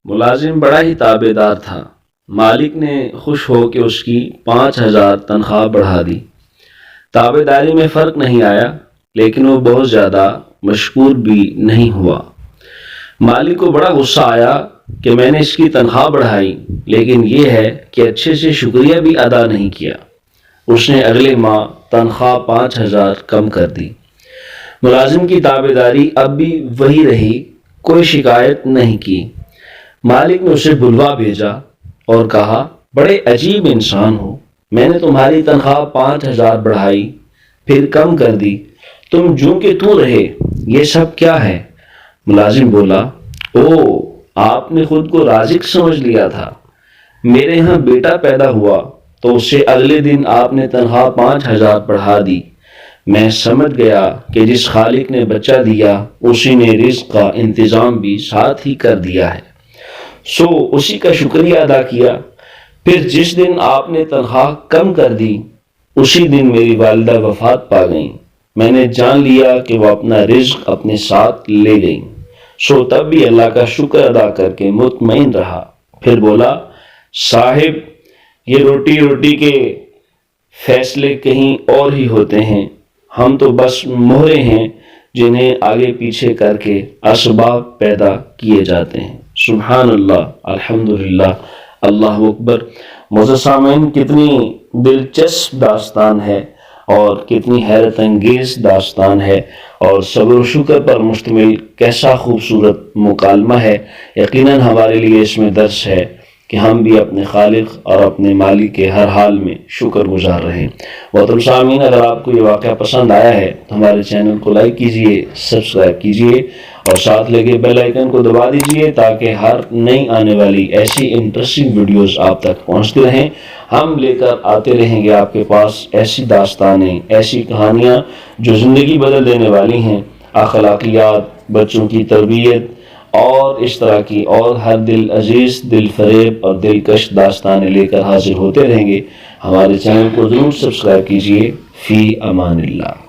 ملازم بڑا ہی تابعدار تھا۔ مالک نے خوش ہو کے اس کی 5,000 تنخواہ بڑھا دی۔ تابعداری میں فرق نہیں آیا، لیکن وہ بہت زیادہ مشکور بھی نہیں ہوا۔ مالک کو بڑا غصہ آیا کہ میں نے اس کی تنخواہ بڑھائی، لیکن یہ ہے کہ اچھے سے شکریہ بھی ادا نہیں کیا۔ اس نے اگلے ماہ تنخواہ 5,000 کم کر دی۔ ملازم کی تابعداری اب بھی وہی رہی، کوئی شکایت نہیں کی۔ مالک نے اسے بلوا بھیجا اور کہا، بڑے عجیب انسان ہو، میں نے تمہاری تنخواہ 5,000 بڑھائی، پھر کم کر دی، تم جوں کہ توں رہے، یہ سب کیا ہے؟ ملازم بولا، آپ نے خود کو رازق سمجھ لیا تھا۔ میرے ہاں بیٹا پیدا ہوا تو اسے اگلے دن آپ نے تنخواہ 5,000 بڑھا دی۔ میں سمجھ گیا کہ جس خالق نے بچہ دیا اسی نے رزق کا انتظام بھی ساتھ ہی کر دیا ہے، سو اسی کا شکریہ ادا کیا۔ پھر جس دن آپ نے تنخواہ کم کر دی اسی دن میری والدہ وفات پا گئیں۔ میں نے جان لیا کہ وہ اپنا رزق اپنے ساتھ لے گئیں، سو تب بھی اللہ کا شکر ادا کر کے مطمئن رہا۔ پھر بولا، صاحب یہ روٹی کے فیصلے کہیں اور ہی ہوتے ہیں، ہم تو بس مہرے ہیں جنہیں آگے پیچھے کر کے اسباب پیدا کیے جاتے ہیں۔ سبحان اللہ، الحمدللہ، اللہ اکبر۔ معزز سامعین، کتنی دلچسپ داستان ہے اور کتنی حیرت انگیز داستان ہے، اور صبر و شکر پر مشتمل کیسا خوبصورت مکالمہ ہے۔ یقیناً ہمارے لیے اس میں درس ہے کہ ہم بھی اپنے خالق اور اپنے مالک کے ہر حال میں شکر گزار رہیں۔ محترم سامعین، اگر آپ کو یہ واقعہ پسند آیا ہے تو ہمارے چینل کو لائک کیجئے، سبسکرائب کیجئے اور ساتھ لگے بیل آئیکن کو دبا دیجئے تاکہ ہر نئی آنے والی ایسی انٹرسٹنگ ویڈیوز آپ تک پہنچتی رہیں۔ ہم لے کر آتے رہیں گے آپ کے پاس ایسی داستانیں، ایسی کہانیاں جو زندگی بدل دینے والی ہیں، اخلاقیات، بچوں کی تربیت اور اس طرح کی اور ہر دل عزیز، دل فریب اور دلکش داستانیں لے کر حاضر ہوتے رہیں گے۔ ہمارے چینل کو ضرور سبسکرائب کیجئے۔ فی امان اللہ۔